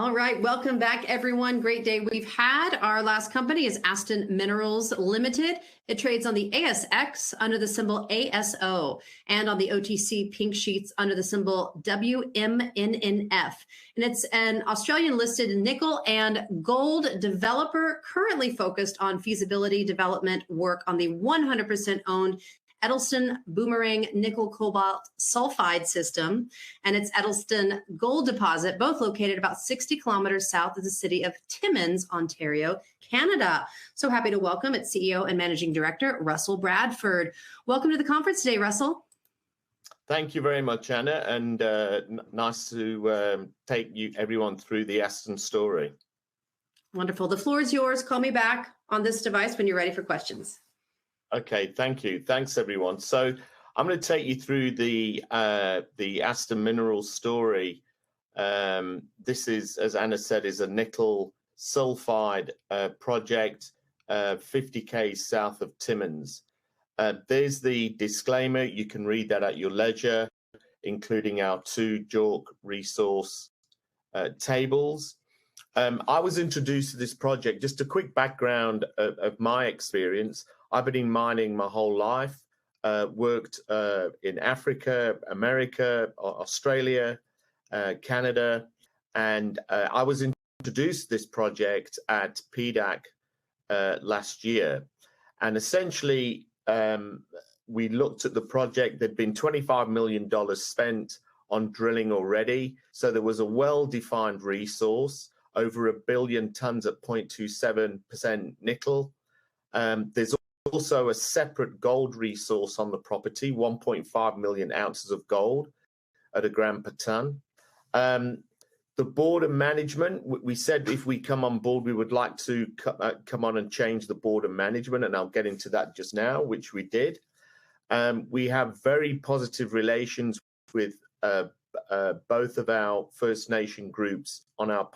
All right, welcome back, everyone. Great day we've had. Our last company is Aston Minerals Limited. It trades on the ASX under the symbol ASO and on the OTC Pink sheets under the symbol WMNNF. And it's an Australian-listed nickel and gold developer currently focused on feasibility development work on the 100% owned Edleston Boomerang Nickel-Cobalt Sulphide system and its Edleston Gold deposit, both located about 60 kilometers south of the city of Timmins, Ontario, Canada. So happy to welcome its CEO and Managing Director, Russell Bradford. Welcome to the conference today, Russell. Thank you very much, Anna, and nice to take everyone through the Aston story. Wonderful. The floor is yours. Call me back on this device when you're ready for questions. Okay, thank you. Thanks, everyone. So I'm going to take you through the Aston Minerals story. This is, as Anna said, is a nickel sulphide project, 50 km south of Timmins. There's the disclaimer. You can read that at your leisure, including our two JORC resource tables. I was introduced to this project. Just a quick background of my experience. I've been in mining my whole life, worked in Africa, America, Australia, Canada, and I was introduced to this project at PDAC last year. And essentially, we looked at the project. There'd been $25 million spent on drilling already. So there was a well-defined resource, over 1 billion tons at 0.27% nickel. There's also a separate gold resource on the property, 1.5 million ounces of gold at 1 gram per ton. The board and management, we said if we come on board, we would like to come on and change the board and management, and I'll get into that just now, which we did. We have very positive relations with both of our First Nation groups on our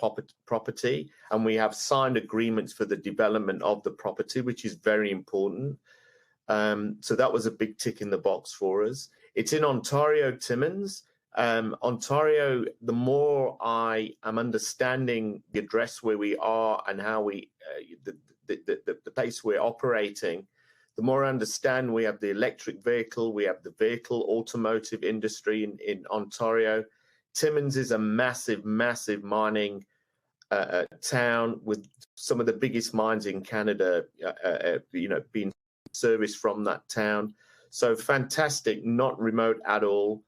property, and we have signed agreements for the development of the property, which is very important. So that was a big tick in the box for us. It's in Ontario, Timmins. Ontario, the more I am understanding the address where we are and how we, the place we're operating, the more I understand we have the electric vehicle, we have the vehicle automotive industry in Ontario. Timmins is a massive, massive mining town with some of the biggest mines in Canada, being serviced from that town. So fantastic, not remote at all.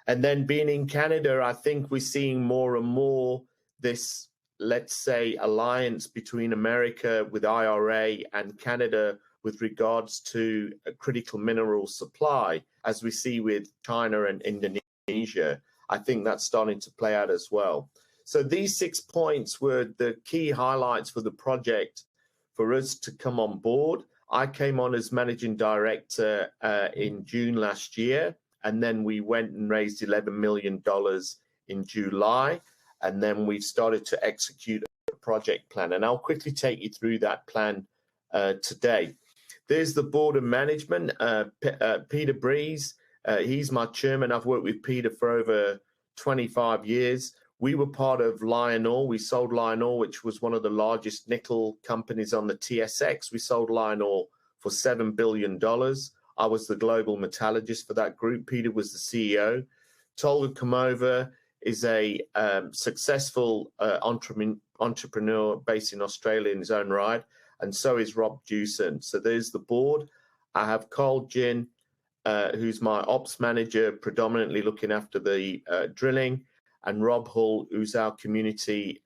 And then being in Canada, I think we're seeing more and more this, let's say, alliance between America with IRA and Canada with regards to a critical mineral supply, as we see with China and Indonesia. I think that's starting to play out as well. So these 6 points were the key highlights for the project for us to come on board. I came on as managing director in June last year, and then we went and raised $11 million in July, and then we started to execute a project plan. And I'll quickly take you through that plan today. There's the board of management, Peter Breeze. He's my chairman. I've worked with Peter for over 25 years. We were part of Lion Ore. We sold Lion Ore, which was one of the largest nickel companies on the TSX. We sold Lion Ore for $7 billion. I was the global metallurgist for that group. Peter was the CEO. Tolga Kamova is a successful entrepreneur based in Australia in his own right. And so is Rob Dewson. So there's the board. I have Carl Ginn, who's my ops manager, predominantly looking after the drilling, and Rob Hull, who's our community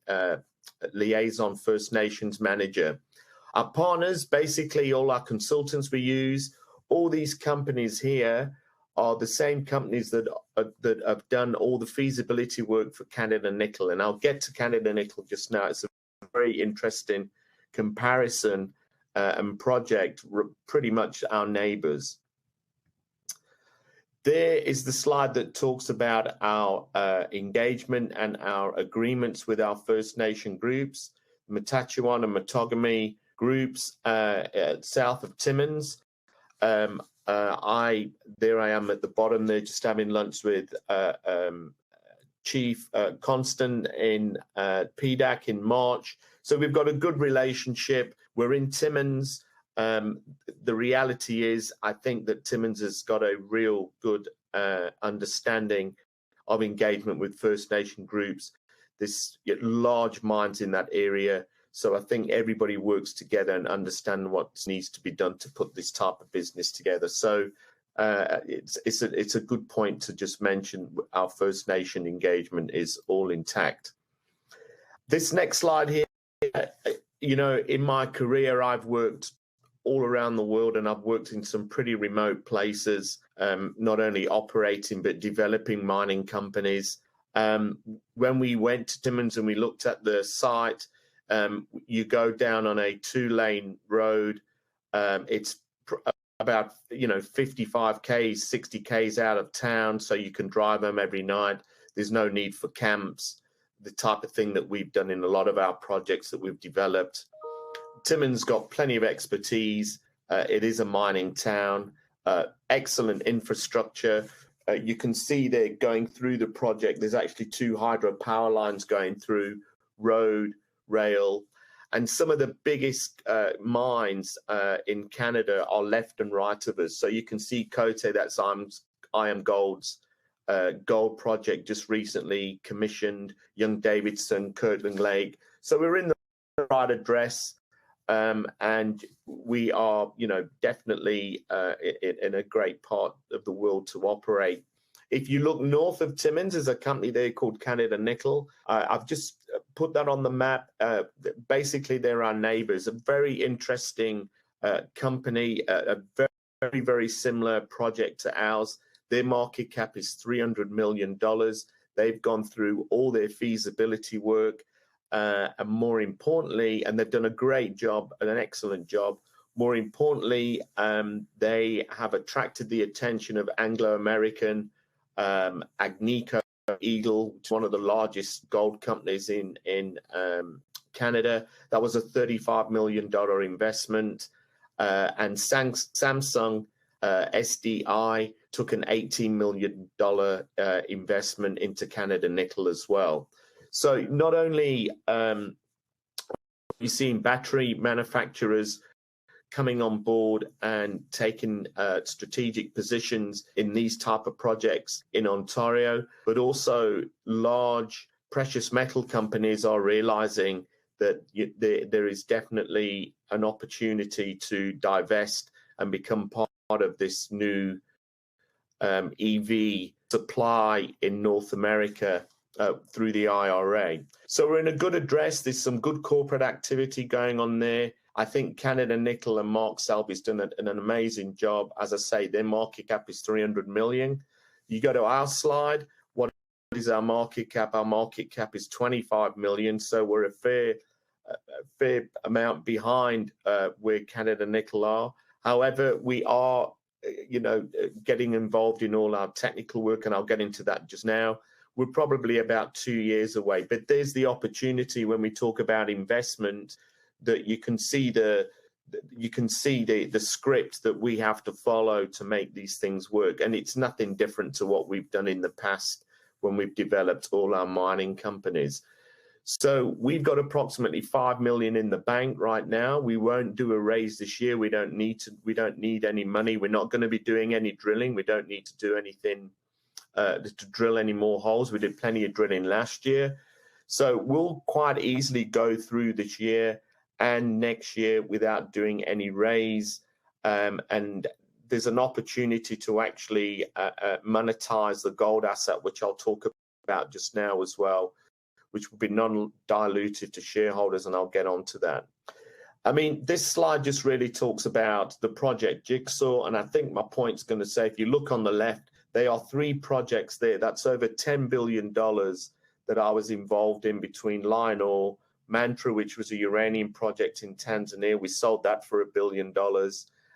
liaison First Nations manager. Our partners, basically all our consultants we use, all these companies here are the same companies that have done all the feasibility work for Canada Nickel. And I'll get to Canada Nickel just now. It's a very interesting comparison and project, pretty much our neighbors. There is the slide that talks about our engagement and our agreements with our First Nation groups, Matachewan and Matogami groups south of Timmins. There I am at the bottom there, just having lunch with Chief Constant in PDAC in March. So we've got a good relationship. We're in Timmins. The reality is, I think that Timmins has got a real good understanding of engagement with First Nation groups. There's large mines in that area. So I think everybody works together and understand what needs to be done to put this type of business together. So it's a good point to just mention our First Nation engagement is all intact. This next slide here, in my career, I've worked all around the world, and I've worked in some pretty remote places, not only operating but developing mining companies. When we went to Timmins and we looked at the site, you go down on a 2-lane road. It's about 55 k's, 60 k's out of town, so you can drive them every night. There's no need for camps, the type of thing that we've done in a lot of our projects that we've developed. Timmins got plenty of expertise. It is a mining town, excellent infrastructure. You can see they're going through the project. There's actually 2 hydropower lines going through, road, rail, and some of the biggest mines in Canada are left and right of us. So you can see Cote, that's IAMGOLD's gold project just recently commissioned, Young-Davidson, Kirkland Lake. So we're in the right address, and we are, definitely in a great part of the world to operate. If you look north of Timmins, there's a company there called Canada Nickel. I've just put that on the map. Basically, they're our neighbours. A very interesting company, a very, very similar project to ours. Their market cap is $300 million. They've gone through all their feasibility work. And more importantly, and they've done a great job, an excellent job. More importantly, they have attracted the attention of Anglo-American, Agnico Eagle, one of the largest gold companies in Canada. That was a $35 million investment. And Samsung SDI took an $18 million investment into Canada Nickel as well. So not only we've seen battery manufacturers coming on board and taking strategic positions in these type of projects in Ontario, but also large precious metal companies are realizing that there is definitely an opportunity to divest and become part of this new EV supply in North America through the IRA. So we're in a good address. There's some good corporate activity going on there. I think Canada Nickel and Mark Selby's done an amazing job. As I say, their market cap is 300 million. You go to our slide, what is our market cap? Our market cap is 25 million. So we're a fair amount behind where Canada Nickel are. However, we are, getting involved in all our technical work, and I'll get into that just now. We're probably about 2 years away, but there's the opportunity when we talk about investment that you can see the script that we have to follow to make these things work. And it's nothing different to what we've done in the past when we've developed all our mining companies. So we've got approximately 5 million in the bank right now. We won't do a raise this year. We don't need any money. We're not going to be doing any drilling. We don't need to do anything to drill any more holes. We did plenty of drilling last year. So we'll quite easily go through this year and next year without doing any raise. And there's an opportunity to actually monetize the gold asset, which I'll talk about just now as well, which will be non-dilutive to shareholders, and I'll get onto that. I mean, this slide just really talks about the project jigsaw, and I think my point's going to say, if you look on the left, there are 3 projects there. That's over $10 billion that I was involved in between Lionel, Mantra, which was a uranium project in Tanzania. We sold that for $1 billion.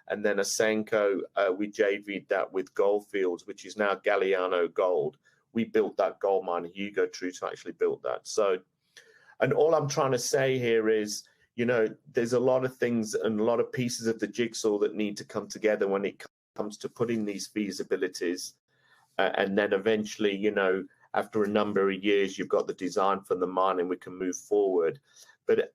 And then Asenko, we JV'd that with Goldfields, which is now Galiano Gold. We built that gold mine. Hugo Truto actually built that. So, and all I'm trying to say here is, there's a lot of things and a lot of pieces of the jigsaw that need to come together when it comes to putting these feasibilities and then eventually, after a number of years, you've got the design for the mine and we can move forward. But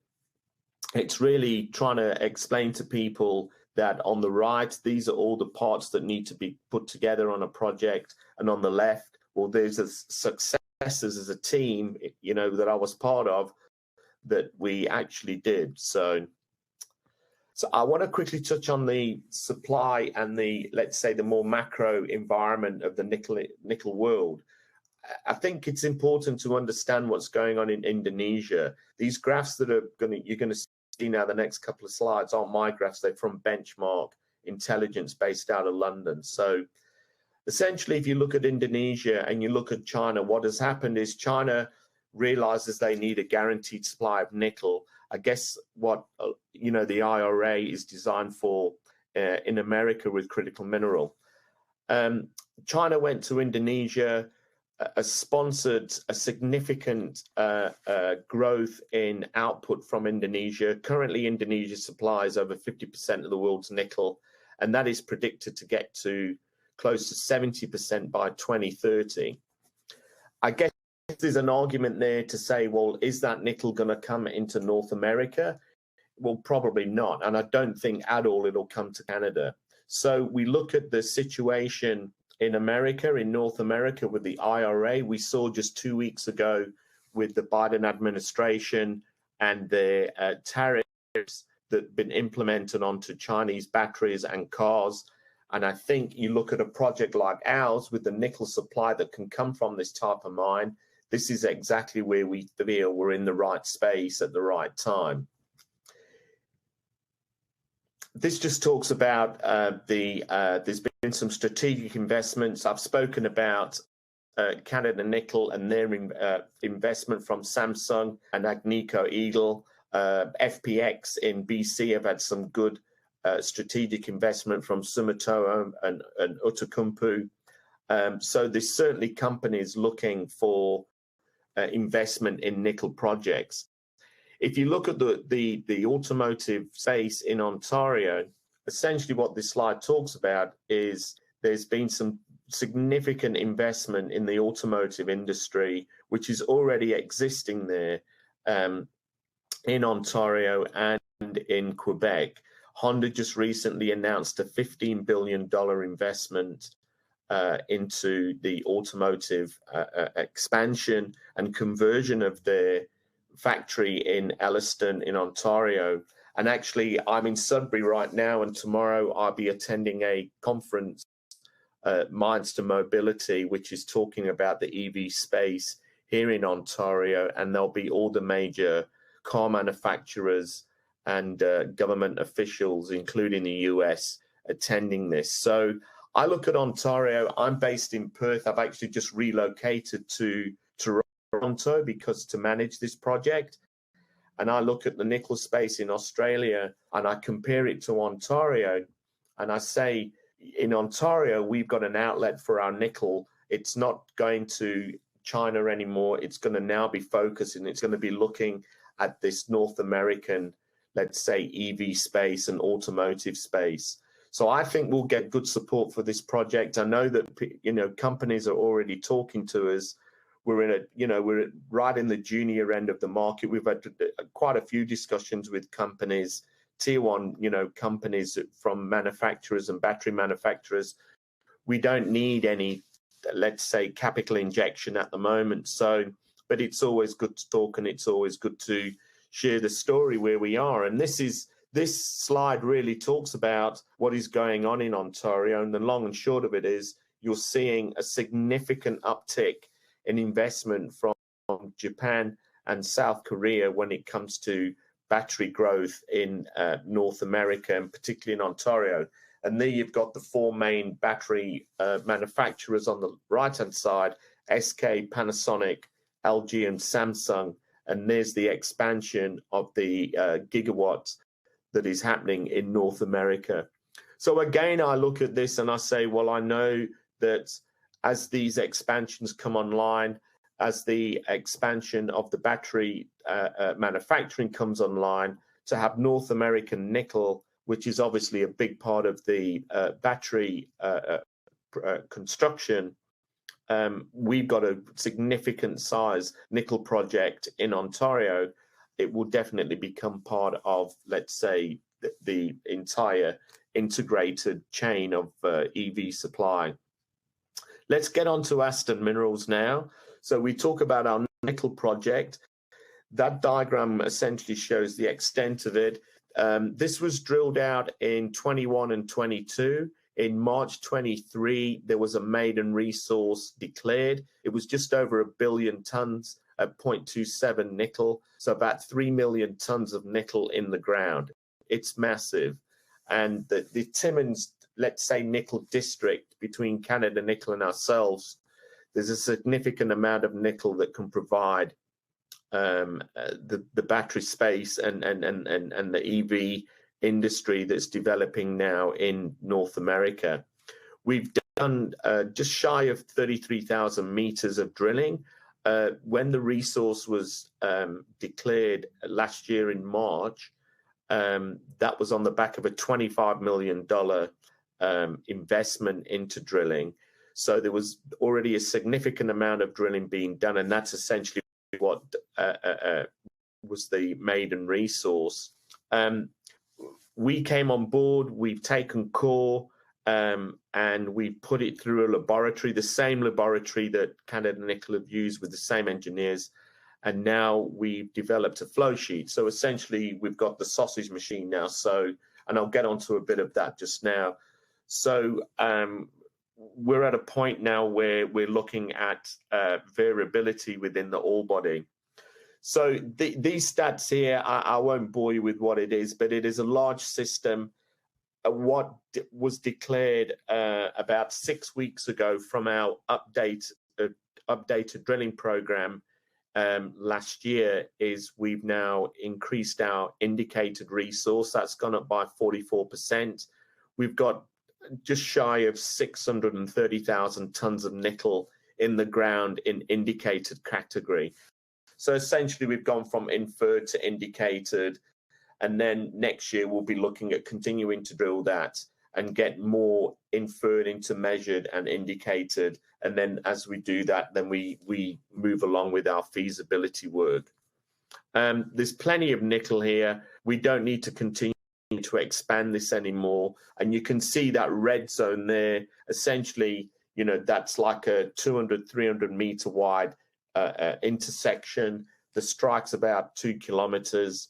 it's really trying to explain to people that on the right, these are all the parts that need to be put together on a project. And on the left, well, there's a successes as a team, you know, that I was part of that we actually did. So I want to quickly touch on the supply and the, let's say, the more macro environment of the nickel world. I think it's important to understand what's going on in Indonesia. These graphs that you're going to see now, the next couple of slides, aren't my graphs. They're from Benchmark Intelligence based out of London. So essentially, if you look at Indonesia and you look at China, what has happened is China realizes they need a guaranteed supply of nickel. I guess what, you know, the IRA is designed for in America with critical mineral. China went to Indonesia, sponsored a significant growth in output from Indonesia. Currently, Indonesia supplies over 50% of the world's nickel, and that is predicted to get to close to 70% by 2030. I guess there's an argument there to say, well, is that nickel going to come into North America? Well, probably not. And I don't think at all it'll come to Canada. So we look at the situation in America, in North America, with the IRA. We saw just 2 weeks ago with the Biden administration and the tariffs that have been implemented onto Chinese batteries and cars. And I think you look at a project like ours with the nickel supply that can come from this type of mine, this is exactly where we feel we're in the right space at the right time. This just talks about there's been some strategic investments. I've spoken about Canada Nickel and their investment from Samsung and Agnico Eagle. FPX in BC have had some good strategic investment from Sumitomo and Outokumpu. So there's certainly companies looking for investment in nickel projects. If you look at the automotive space in Ontario, essentially what this slide talks about is there's been some significant investment in the automotive industry, which is already existing there in Ontario and in Quebec. Honda just recently announced a $15 billion investment into the automotive expansion and conversion of their factory in Edleston in Ontario. And actually, I'm in Sudbury right now, and tomorrow I'll be attending a conference, Minds to Mobility, which is talking about the EV space here in Ontario, and there'll be all the major car manufacturers and government officials, including the US, attending this. So I look at Ontario. I'm based in Perth. I've actually just relocated to Toronto because to manage this project. And I look at the nickel space in Australia and I compare it to Ontario. And I say, in Ontario, we've got an outlet for our nickel. It's not going to China anymore. It's going to now be focusing. It's going to be looking at this North American, let's say, EV space and automotive space. So I think we'll get good support for this project. I know that, you know, companies are already talking to us. We're right in the junior end of the market. We've had quite a few discussions with companies, tier one, you know, companies from manufacturers and battery manufacturers. We don't need any, let's say, capital injection at the moment. So, but it's always good to talk, and it's always good to share the story where we are. And this slide really talks about what is going on in Ontario. And the long and short of it is you're seeing a significant uptick in investment from Japan and South Korea when it comes to battery growth in North America, and particularly in Ontario. And there you've got the four main battery manufacturers on the right-hand side: SK, Panasonic, LG, and Samsung. And there's the expansion of the gigawatts that is happening in North America. So again, I look at this and I say, well, I know that as these expansions come online, as the expansion of the battery manufacturing comes online, to have North American nickel, which is obviously a big part of the battery construction, we've got a significant size nickel project in Ontario, it will definitely become part of, let's say, the entire integrated chain of EV supply. Let's get on to Aston Minerals now. So we talk about our nickel project. That diagram essentially shows the extent of it. This was drilled out in 21 and 22. In March 23, there was a maiden resource declared. It was just over 1 billion tons at 0.27 nickel, so about 3 million tons of nickel in the ground. It's massive. And the Timmins, let's say, nickel district between Canada Nickel and ourselves, there's a significant amount of nickel that can provide the battery space and the EV industry that's developing now in North America. We've done just shy of 33,000 meters of drilling. When the resource was declared last year in March, that was on the back of a $25 million investment into drilling. So there was already a significant amount of drilling being done, and that's essentially what was the maiden resource. We came on board, we've taken core, and we put it through a laboratory, the same laboratory that Canada Nickel have used with the same engineers, and now we've developed a flow sheet. So essentially, we've got the sausage machine now. So, and I'll get onto a bit of that just now. So we're at a point now where we're looking at variability within the ore body. So these stats here, I won't bore you with what it is, but it is a large system. What was declared about 6 weeks ago from our updated drilling program last year is we've now increased our indicated resource. That's gone up by 44%. We've got just shy of 630,000 tons of nickel in the ground in indicated category. So essentially, we've gone from inferred to indicated, and then next year we'll be looking at continuing to drill that and get more inferred into measured and indicated. And then as we do that, then we move along with our feasibility work. There's plenty of nickel here. We don't need to continue to expand this anymore. And you can see that red zone there. Essentially, you know, that's like a 200, 300 meter wide intersection. The strike's about 2 kilometers.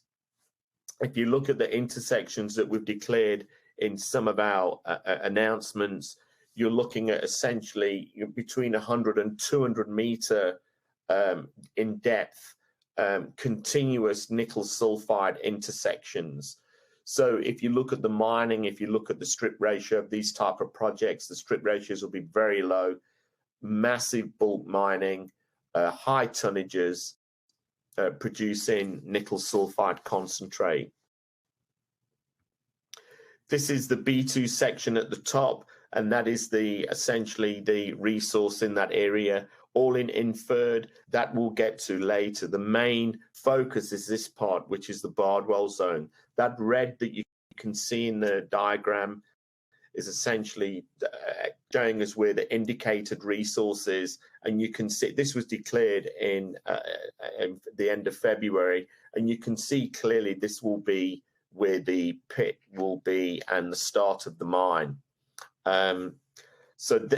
If you look at the intersections that we've declared in some of our announcements, you're looking at essentially between 100 and 200 meter in depth continuous nickel sulphide intersections. So if you look at the mining, if you look at the strip ratio of these type of projects, the strip ratios will be very low, massive bulk mining, high tonnages, producing nickel sulphide concentrate. This is the B2 section at the top, and that is essentially the resource in that area, all in inferred. That we'll get to later. The main focus is this part, which is the Bardwell zone. That red that you can see in the diagram is essentially showing us where the indicated resource is, and you can see this was declared in the end of February, and you can see clearly this will be where the pit will be and the start of the mine. So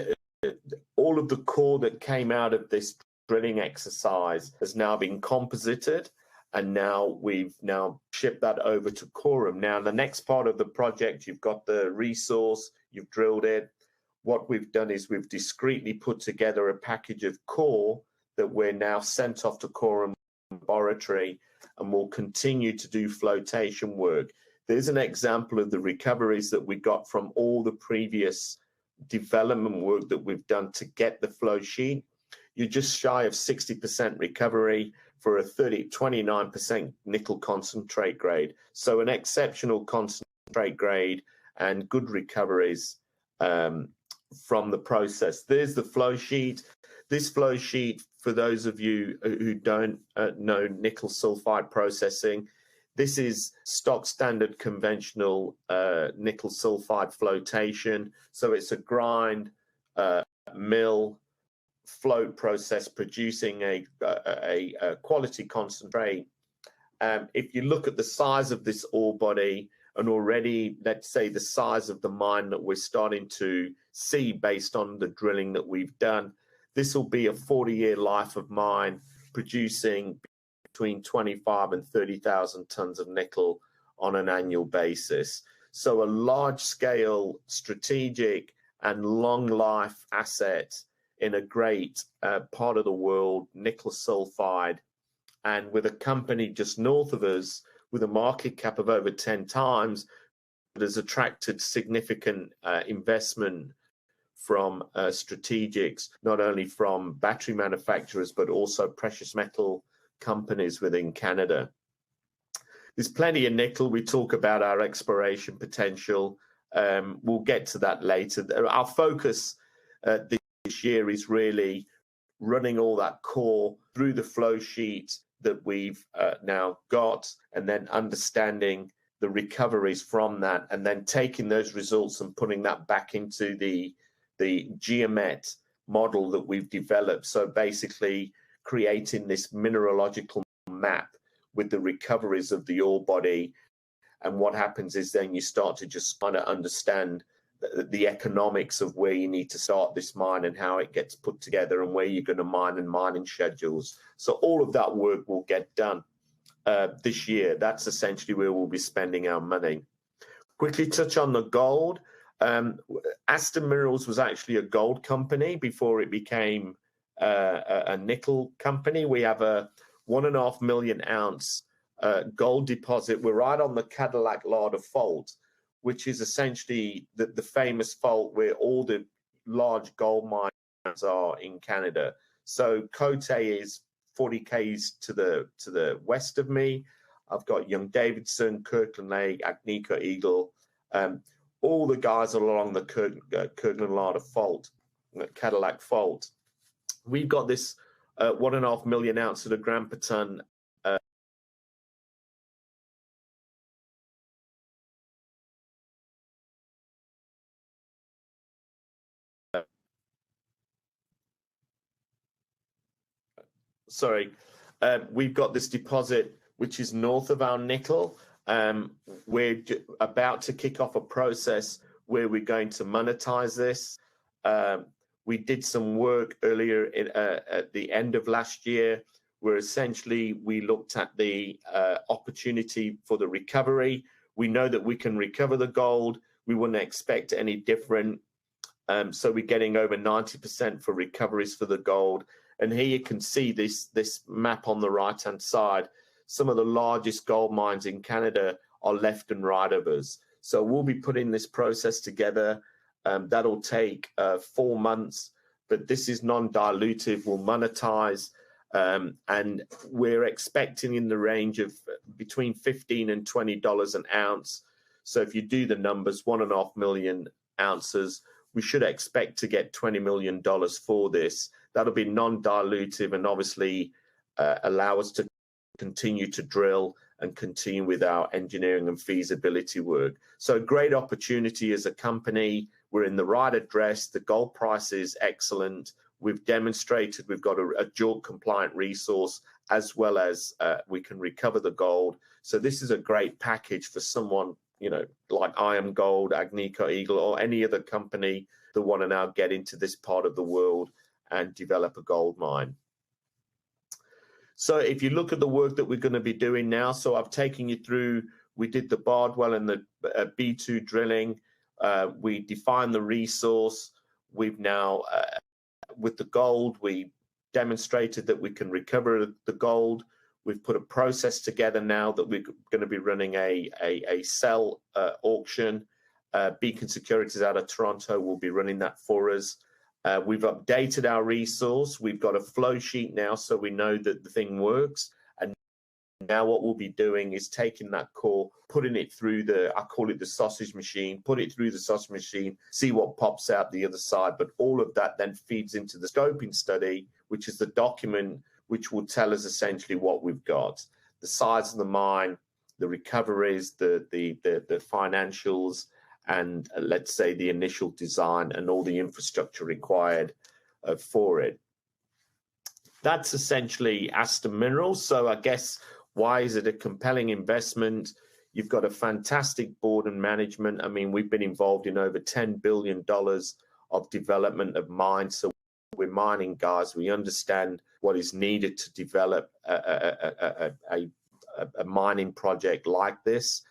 all of the core that came out of this drilling exercise has now been composited, and now we've shipped that over to Coram. Now, the next part of the project, you've got the resource, you've drilled it. What we've done is we've discreetly put together a package of core that we're now sent off to Coram Laboratory, and we'll continue to do flotation work. There's an example of the recoveries that we got from all the previous development work that we've done to get the flow sheet. You're just shy of 60% recovery for a 29% nickel concentrate grade. So an exceptional concentrate grade and good recoveries from the process. There's the flow sheet. This flow sheet, for those of you who don't know nickel sulphide processing, this is stock standard conventional nickel sulphide flotation. So it's a grind, mill, float process producing a quality concentrate. If you look at the size of this ore body, and already, let's say, the size of the mine that we're starting to see based on the drilling that we've done, this will be a 40-year life of mine producing between 25 and 30,000 tons of nickel on an annual basis. So a large-scale, strategic and long-life asset in a great part of the world, nickel sulphide, and with a company just north of us with a market cap of over 10 times, that has attracted significant investment from strategics, not only from battery manufacturers, but also precious metal companies within Canada. There's plenty of nickel. We talk about our exploration potential. We'll get to that later. Our focus this year is really running all that core through the flow sheet that we've now got, and then understanding the recoveries from that, and then taking those results and putting that back into the geomet model that we've developed. So basically creating this mineralogical map with the recoveries of the ore body. And what happens is then you start to just kind of understand the economics of where you need to start this mine and how it gets put together and where you're going to mine and mining schedules. So all of that work will get done this year. That's essentially where we'll be spending our money. Quickly touch on the gold. Aston Minerals was actually a gold company before it became a nickel company. We have a 1.5 million ounce gold deposit. We're right on the Cadillac Larder Fault, which is essentially the famous fault where all the large gold mines are in Canada. So Cote is 40 k's to the west of me. I've got Young-Davidson, Kirkland Lake, Agnico Eagle. All the guys are along the Kirkland Larder Fault, Cadillac Fault. We've got this 1.5 million ounce at a gram per ton we've got this deposit which is north of our nickel. We're about to kick off a process where we're going to monetize this. We did some work earlier at the end of last year where essentially we looked at the opportunity for the recovery. We know that we can recover the gold. We wouldn't expect any different. So we're getting over 90% for recoveries for the gold. And here you can see this map on the right-hand side. Some of the largest gold mines in Canada are left and right of us. So we'll be putting this process together. That'll take 4 months, but this is non-dilutive. We'll monetize, and we're expecting in the range of between $15 and $20 an ounce. So if you do the numbers, 1.5 million ounces, we should expect to get $20 million for this. That'll be non-dilutive and obviously allow us to continue to drill and continue with our engineering and feasibility work. So a great opportunity as a company. We're in the right address. The gold price is excellent. We've demonstrated we've got a JORC compliant resource, as well as we can recover the gold. So this is a great package for someone, you know, like IAMGOLD, Agnico Eagle, or any other company that want to now get into this part of the world and develop a gold mine. So if you look at the work that we're going to be doing now, so I've taken you through, we did the Bardwell and the B2 drilling. We defined the resource. We've now, with the gold, we demonstrated that we can recover the gold. We've put a process together now that we're going to be running a sell auction. Beacon Securities out of Toronto will be running that for us. We've updated our resource. We've got a flow sheet now, so we know that the thing works. And now what we'll be doing is taking that core, putting it through I call it the sausage machine, put it through the sausage machine, see what pops out the other side. But all of that then feeds into the scoping study, which is the document which will tell us essentially what we've got, the size of the mine, the recoveries, the financials, and let's say the initial design and all the infrastructure required for it. that's essentially Aston Minerals. So I guess, why is it a compelling investment? You've got a fantastic board and management. I mean, we've been involved in over $10 billion of development of mines. So we're mining guys. We understand what is needed to develop a mining project like this.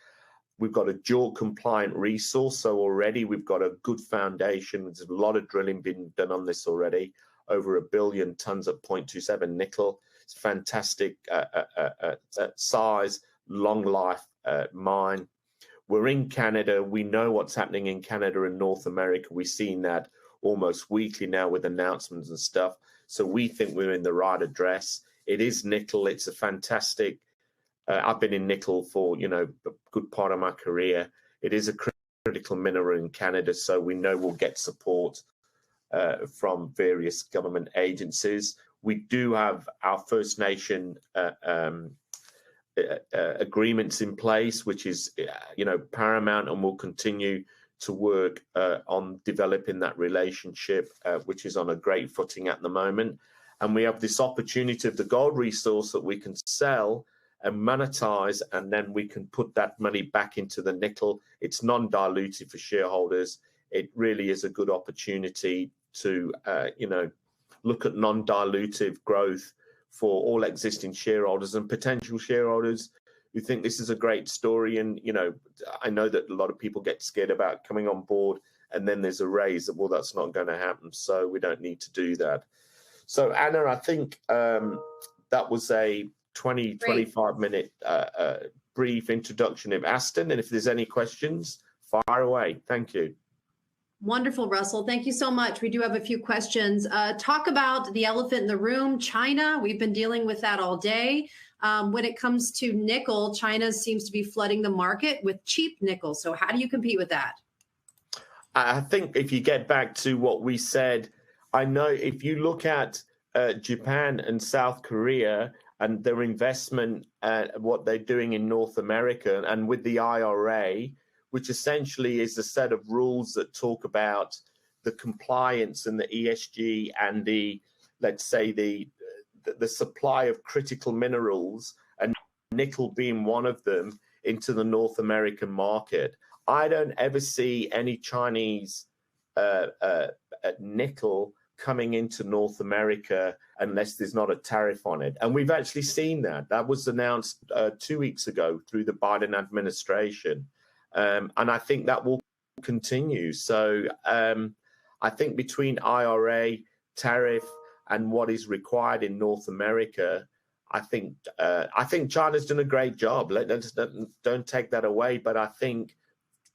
We've got a JORC compliant resource. So already we've got a good foundation. There's a lot of drilling being done on this already. Over 1 billion tons of 0.27 nickel. It's fantastic size, long life mine. We're in Canada. We know what's happening in Canada and North America. We've seen that almost weekly now with announcements and stuff. So we think we're in the right address. It is nickel. It's a fantastic. I've been in nickel for, you know, a good part of my career. It is a critical mineral in Canada, so we know we'll get support from various government agencies. We do have our First Nation agreements in place, which is, you know, paramount, and we'll continue to work on developing that relationship, which is on a great footing at the moment. And we have this opportunity of the gold resource that we can sell and monetize, and then we can put that money back into the nickel. It's non-dilutive for shareholders. It really is a good opportunity to, you know, look at non-dilutive growth for all existing shareholders and potential shareholders who think this is a great story. And, you know, I know that a lot of people get scared about coming on board and then there's a raise. Well, that's not going to happen. So we don't need to do that. So, Anna, I think that was a 25 minute brief introduction of Aston. And if there's any questions, fire away. Thank you. Wonderful, Russell. Thank you so much. We do have a few questions. Talk about the elephant in the room, China. We've been dealing with that all day. When it comes to nickel, China seems to be flooding the market with cheap nickel. So how do you compete with that? I think if you get back to what we said, I know if you look at Japan and South Korea and their investment, what they're doing in North America and with the IRA, which essentially is a set of rules that talk about the compliance and the ESG and the, let's say, the supply of critical minerals, and nickel being one of them, into the North American market. I don't ever see any Chinese nickel coming into North America unless there's not a tariff on it. And we've actually seen that. That was announced 2 weeks ago through the Biden administration. And I think that will continue. So I think between IRA, tariff, and what is required in North America, I think China's done a great job. Don't take that away. But I think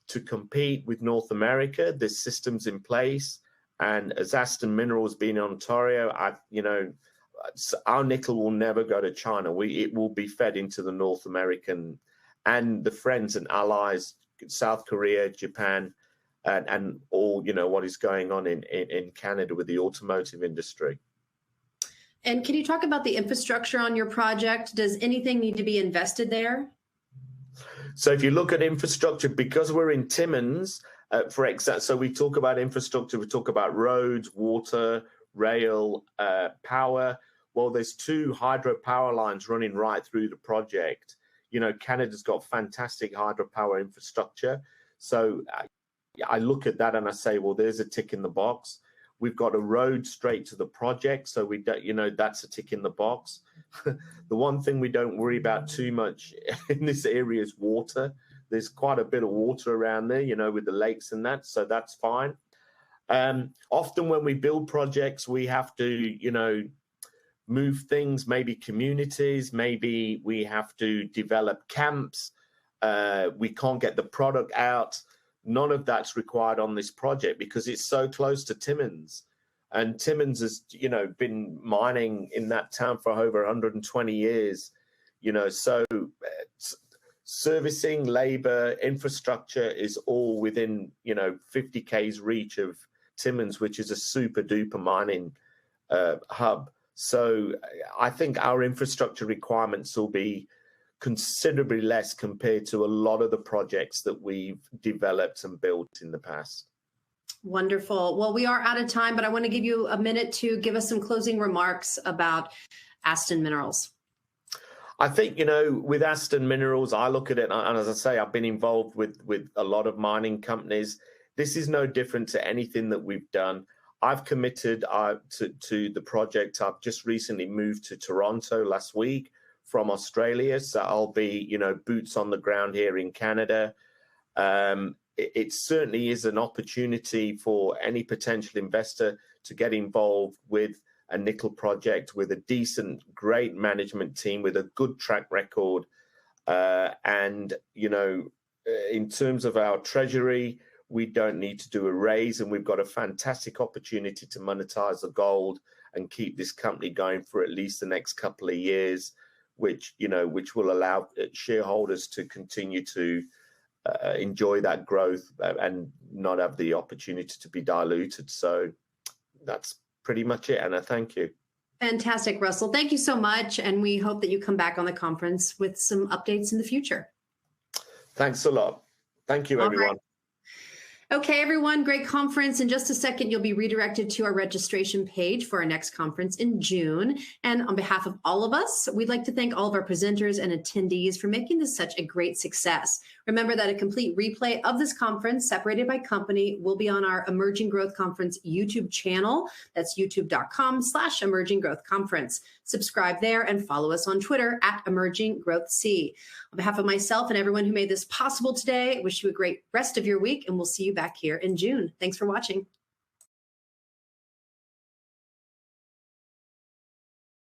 to compete with North America, there's systems in place. And as Aston Minerals being in Ontario, you know, our nickel will never go to China. It will be fed into the North American and the friends and allies, South Korea, Japan, and all, you know, what is going on in Canada with the automotive industry. And can you talk about the infrastructure on your project? Does anything need to be invested there? So if you look at infrastructure, because we're in Timmins, for example, so we talk about infrastructure, we talk about roads, water, rail, power. Well, there's 2 hydropower lines running right through the project. You know, Canada's got fantastic hydropower infrastructure. So I look at that and I say, well, there's a tick in the box. We've got a road straight to the project. So we don't, you know, that's a tick in the box. The one thing we don't worry about too much in this area is water. There's quite a bit of water around there, you know, with the lakes and that. So that's fine. Often when we build projects, we have to, you know, move things, maybe communities, maybe we have to develop camps. We can't get the product out. None of that's required on this project because it's so close to Timmins. And Timmins has, you know, been mining in that town for over 120 years, you know, so servicing, labor, infrastructure is all within, you know, 50 k's reach of Timmins, which is a super duper mining hub. So I think our infrastructure requirements will be considerably less compared to a lot of the projects that we've developed and built in the past. Wonderful. Well, we are out of time, but I want to give you a minute to give us some closing remarks about Aston Minerals. I think, with Aston Minerals, I look at it, and as I say, I've been involved with a lot of mining companies. This is no different to anything that we've done. I've committed to the project. I've just recently moved to Toronto last week from Australia, so I'll be, boots on the ground here in Canada. It certainly is an opportunity for any potential investor to get involved with a nickel project with a decent, great management team with a good track record. And, in terms of our treasury, we don't need to do a raise, and we've got a fantastic opportunity to monetize the gold and keep this company going for at least the next couple of years, which will allow shareholders to continue to enjoy that growth and not have the opportunity to be diluted. So that's pretty much it, Anna. Thank you. Fantastic, Russell. Thank you so much. And we hope that you come back on the conference with some updates in the future. Thanks a lot. Thank you, everyone. All right. Okay, everyone, great conference. In just a second, you'll be redirected to our registration page for our next conference in June. And on behalf of all of us, we'd like to thank all of our presenters and attendees for making this such a great success. Remember that a complete replay of this conference, separated by company, will be on our Emerging Growth Conference YouTube channel. That's youtube.com/Emerging Growth Conference. Subscribe there and follow us on Twitter @EmergingGrowthC. On behalf of myself and everyone who made this possible today, I wish you a great rest of your week, and we'll see you back here in June. Thanks for watching.